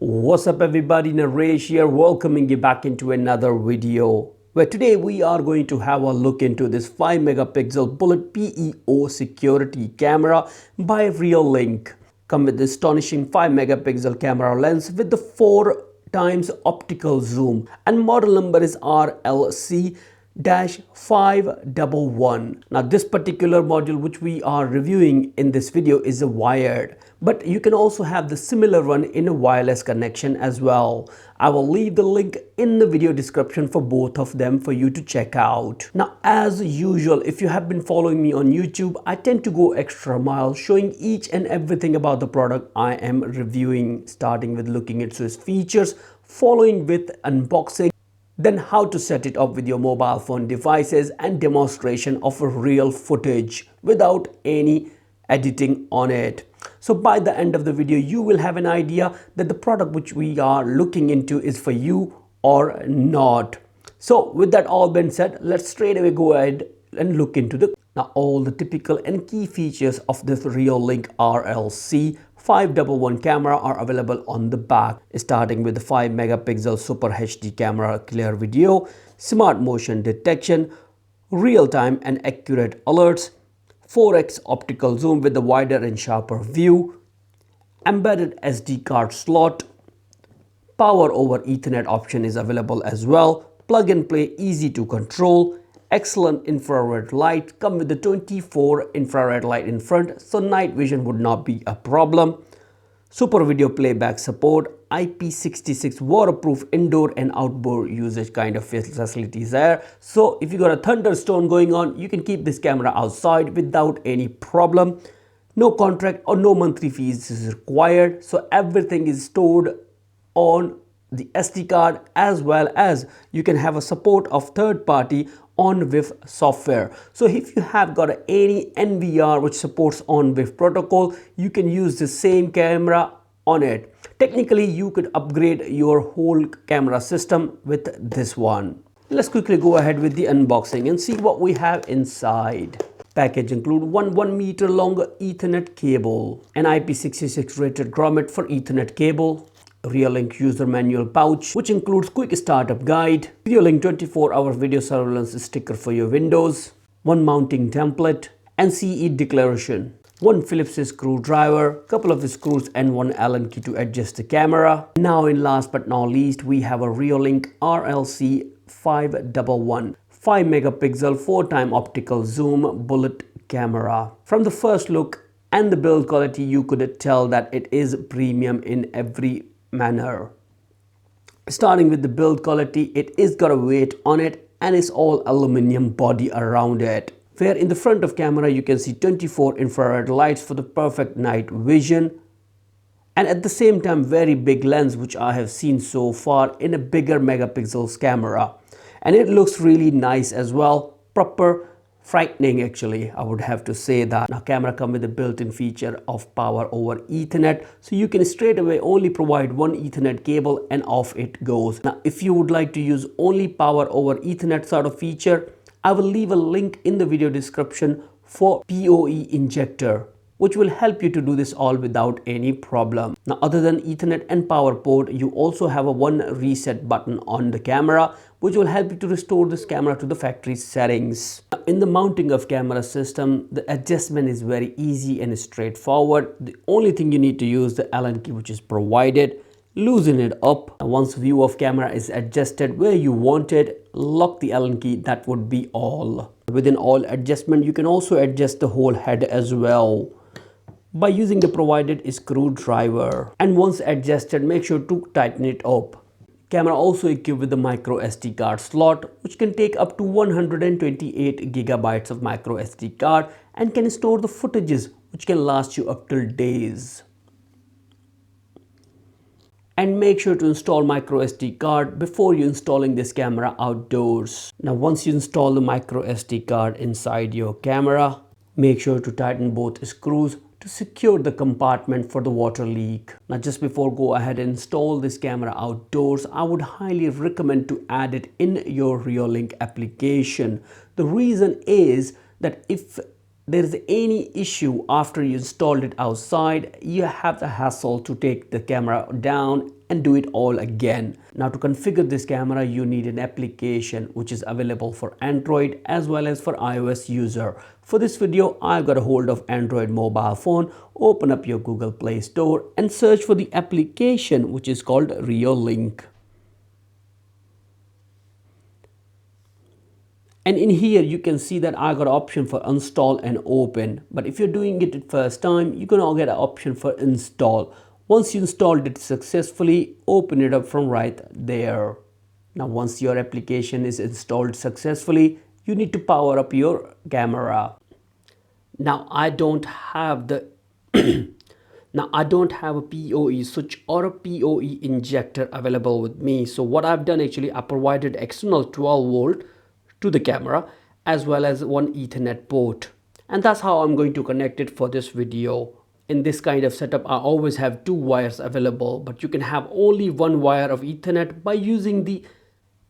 What's up everybody, Naresh here, welcoming you back into another video where today we are going to have a look into this 5 megapixel bullet PEO security camera by Reolink. Come with this astonishing 5 megapixel camera lens with the 4 times optical zoom, and model number is RLC-511. Now this particular module which we are reviewing in this video is a wired, but you can also have the similar one in a wireless connection as well. I will leave the link in the video description for both of them for you to check out. Now as usual, if you have been following me on YouTube, I tend to go extra mile showing each and everything about the product I am reviewing, starting with looking into its features, following with unboxing, then how to set it up with your mobile phone devices and demonstration of a real footage without any editing on it. So by the end of the video, you will have an idea that the product which we are looking into is for you or not. So with that all being said, let's straight away go ahead and look into all the typical and key features of this Reolink RLC-511 camera are available on the back, starting with the 5 megapixel Super HD camera, clear video, smart motion detection, real-time and accurate alerts, 4x optical zoom with the wider and sharper view, embedded SD card slot, power over Ethernet option is available as well, plug and play, easy to control, excellent infrared light, come with the 24 infrared light in front, so night vision would not be a problem. Super video playback support, IP66 waterproof indoor and outdoor usage kind of facilities there. So if you got a thunderstorm going on, you can keep this camera outside without any problem. No contract or no monthly fees is required. So everything is stored on the SD card, as well as you can have a support of third-party on-WIF software. So if you have got any NVR which supports on-WIF protocol, you can use the same camera on it. Technically, you could upgrade your whole camera system with this one. Let's quickly go ahead with the unboxing and see what we have inside. Package include one 1 meter long Ethernet cable, an IP66 rated grommet for Ethernet cable, Reolink user manual pouch which includes quick startup guide, Reolink 24-hour video surveillance sticker for your Windows, one mounting template and CE declaration, one Phillips screwdriver, couple of screws and one Allen key to adjust the camera. Now in last but not least, we have a Reolink RLC-511 5 megapixel 4x optical zoom bullet camera. From the first look and the build quality, you could tell that it is premium in every manner. Starting with the build quality, it is got a weight on it and it's all aluminum body around it, where in the front of camera you can see 24 infrared lights for the perfect night vision, and at the same time very big lens which I have seen so far in a bigger megapixels camera, and it looks really nice as well, proper frightening actually, I would have to say that. Now camera come with a built-in feature of power over Ethernet, so you can straight away only provide one Ethernet cable and off it goes. Now if you would like to use only power over Ethernet sort of feature, I will leave a link in the video description for PoE injector, which will help you to do this all without any problem. Now other than Ethernet and power port, you also have a one reset button on the camera which will help you to restore this camera to the factory settings. Now, in the mounting of camera system, the adjustment is very easy and straightforward. The only thing you need to use the Allen key which is provided, loosen it up. And once view of camera is adjusted where you want it, lock the Allen key, that would be all. Within all adjustment, you can also adjust the whole head as well by using the provided screwdriver, and once adjusted, make sure to tighten it up. Camera also equipped with the micro SD card slot which can take up to 128 gigabytes of micro SD card and can store the footages which can last you up till days. And make sure to install micro SD card before you installing this camera outdoors. Now once you install the micro SD card inside your camera, make sure to tighten both screws to secure the compartment for the water leak. Now just before go ahead and install this camera outdoors, I would highly recommend to add it in your Reolink application. The reason is that if there is any issue after you installed it outside, you have the hassle to take the camera down and do it all again. Now to configure this camera, you need an application which is available for Android as well as for iOS user. For this video, I've got a hold of Android mobile phone. Open up your Google Play Store and search for the application which is called Reolink. And in here you can see that I got an option for install and open. But if you're doing it the first time, you're gonna get an option for install. Once you installed it successfully, open it up from right there. Now once your application is installed successfully, you need to power up your camera. Now I don't have a PoE switch or a PoE injector available with me. So what I've done, actually I provided external 12 volt to the camera as well as one Ethernet port, and that's how I'm going to connect it for this video. In this kind of setup, I always have two wires available, but you can have only one wire of Ethernet by using the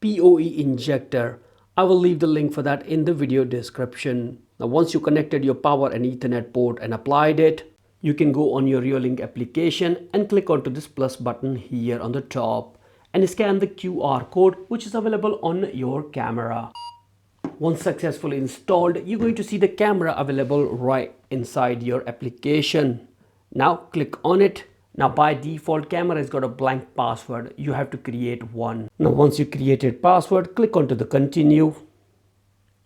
PoE injector. I will leave the link for that in the video description. Now once you connected your power and Ethernet port and applied it, you can go on your Reolink application and click onto this plus button here on the top and scan the QR code which is available on your camera. Once successfully installed, you're going to see the camera available right inside your application. Now click on it. Now by default, camera has got a blank password. You have to create one. Now once you created password, click onto the continue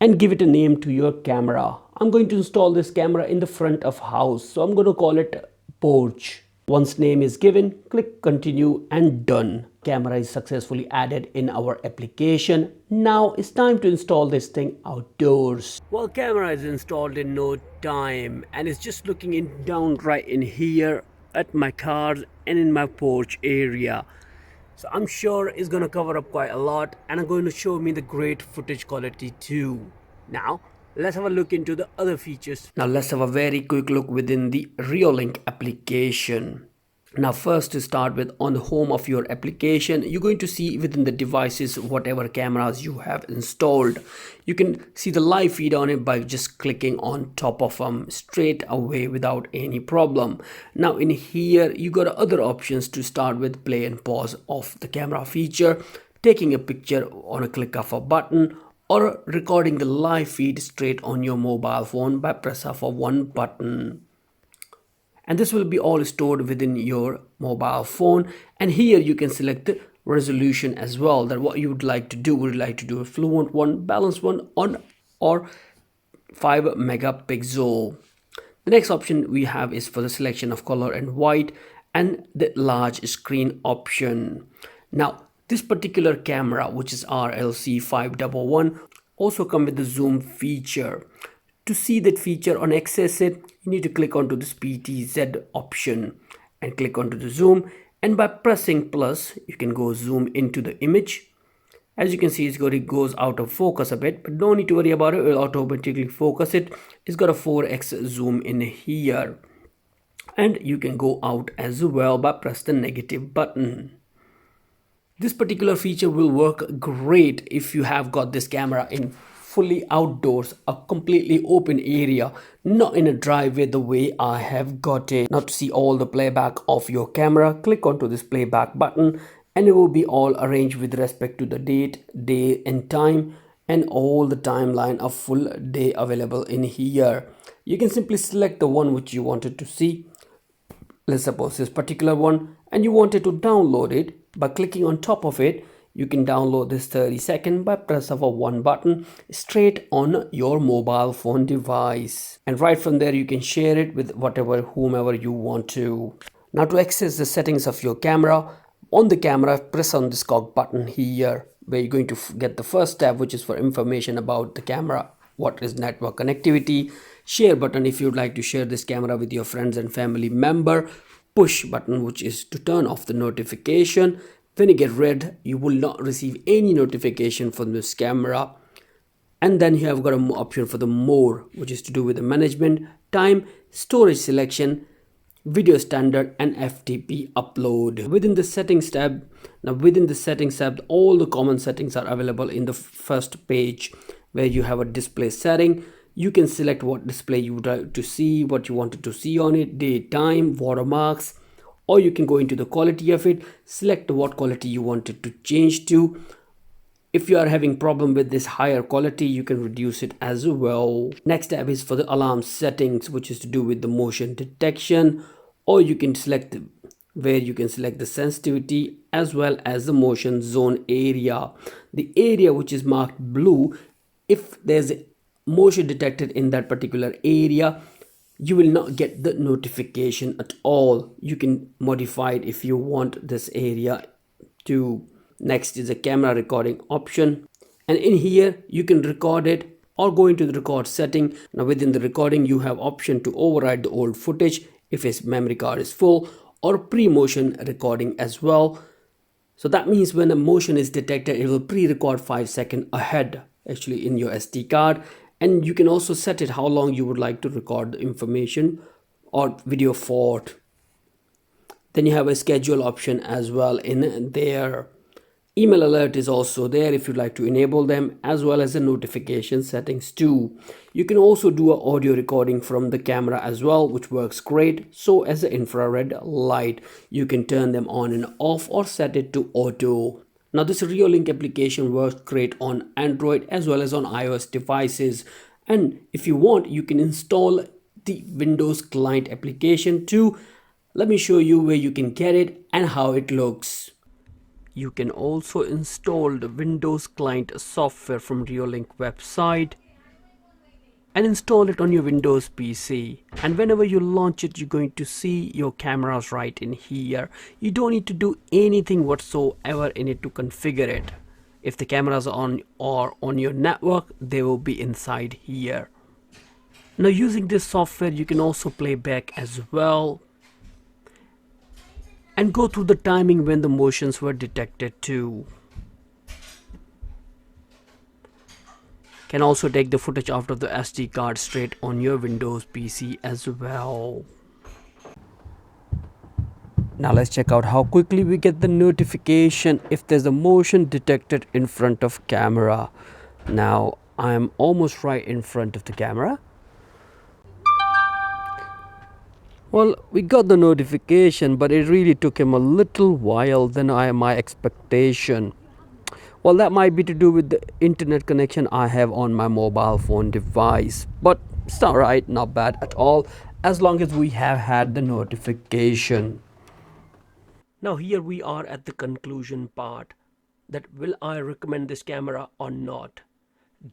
and give it a name to your camera. I'm going to install this camera in the front of house, so I'm going to call it porch. Once name is given, click continue and done. Camera is successfully added in our application. Now it's time to install this thing outdoors. Well, camera is installed in no time and it's just looking down right in here at my cars and in my porch area. So I'm sure it's going to cover up quite a lot and it's going to show me the great footage quality too. Now let's have a look into the other features. Now let's have a very quick look within the Reolink application. Now first, to start with, on the home of your application, you're going to see within the devices whatever cameras you have installed. You can see the live feed on it by just clicking on top of them straight away without any problem. Now in here you got other options. To start with, play and pause of the camera feature, taking a picture on a click of a button, or recording the live feed straight on your mobile phone by press of one button. And this will be all stored within your mobile phone. And here you can select the resolution as well, that what you would like to do. Would you like to do a fluent one, balanced one, on or 5 megapixel? The next option we have is for the selection of color and white and the large screen option. Now this particular camera, which is RLC-511, also come with the zoom feature. To see that feature or access it, you need to click onto this PTZ option and click onto the zoom, and by pressing plus you can go zoom into the image. As you can see, it goes out of focus a bit, but no need to worry about it. It will automatically focus it. It's got a 4x zoom in here, and you can go out as well by press the negative button. This particular feature will work great if you have got this camera in fully outdoors, a completely open area, not in a driveway the way I have got it. Now to see all the playback of your camera, click onto this playback button and it will be all arranged with respect to the date, day and time, and all the timeline of full day available in here. You can simply select the one which you wanted to see. Let's suppose this particular one, and you wanted to download it. By clicking on top of it, you can download this 30-second by press of one button straight on your mobile phone device. And right from there, you can share it with whomever you want to. Now to access the settings of your camera, on the camera, press on this cog button here, where you're going to get the first tab, which is for information about the camera. What is network connectivity? Share button if you'd like to share this camera with your friends and family member. Push button, which is to turn off the notification. When you get red, you will not receive any notification from this camera. And then you have got an option for the more, which is to do with the management, time, storage selection, video standard and FTP upload. Within the settings tab, all the common settings are available in the first page, where you have a display setting. You can select what display you would like to see, what you wanted to see on it, date, time, watermarks, or you can go into the quality of it, select what quality you want it to change to. If you are having problem with this higher quality, you can reduce it as well. Next tab is for the alarm settings, which is to do with the motion detection, or you can select where you can select the sensitivity as well as the motion zone area. The area which is marked blue, if there's motion detected in that particular area, you will not get the notification at all. You can modify it if you want this area to. Next is a camera recording option, and in here you can record it or go into the record setting. Now within the recording you have option to override the old footage if its memory card is full, or pre-motion recording as well. So that means when a motion is detected, it will pre-record 5 seconds ahead actually in your SD card. And you can also set it how long you would like to record the information or video for. Then you have a schedule option as well in there. Email alert is also there if you'd like to enable them, as well as the notification settings too. You can also do an audio recording from the camera as well, which works great. So as the infrared light, you can turn them on and off or set it to auto. Now this Reolink application works great on Android as well as on iOS devices. And if you want, you can install the Windows client application too. Let me show you where you can get it and how it looks. You can also install the Windows client software from Reolink website and install it on your Windows PC. And whenever you launch it, you're going to see your cameras right in here. You don't need to do anything whatsoever in it to configure it. If the cameras are on your network, they will be inside here. Now using this software, you can also play back as well and go through the timing when the motions were detected too. Can also take the footage out of the SD card straight on your Windows PC as well. Now let's check out how quickly we get the notification if there's a motion detected in front of camera. Now I'm almost right in front of the camera. Well, we got the notification, but it really took him a little while than my expectation. Well, that might be to do with the internet connection I have on my mobile phone device. But it's alright, not bad at all, as long as we have had the notification. Now here we are at the conclusion part, that will I recommend this camera or not?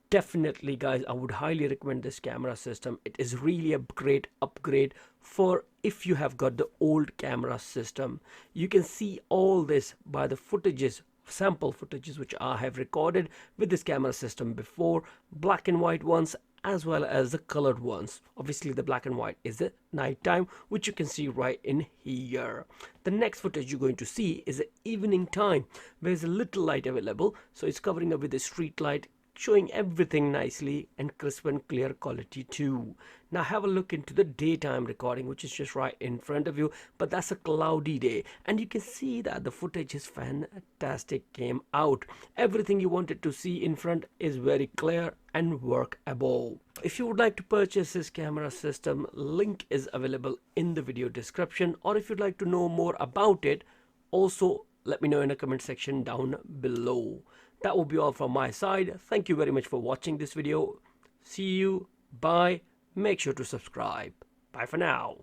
Definitely guys, I would highly recommend this camera system. It is really a great upgrade for if you have got the old camera system. You can see all this by the footages, sample footages which I have recorded with this camera system before, black and white ones as well as the colored ones. Obviously the black and white is the nighttime, which you can see right in here. The next footage you're going to see is the evening time, where there's a little light available, so it's covering up with a street light, showing everything nicely and crisp and clear quality too. Now have a look into the daytime recording, which is just right in front of you, but that's a cloudy day and you can see that the footage is fantastic, came out. Everything you wanted to see in front is very clear and workable. If you would like to purchase this camera system, link is available in the video description, or if you'd like to know more about it, also let me know in the comment section down below. That will be all from my side. Thank you very much for watching this video. See you. Bye. Make sure to subscribe. Bye for now.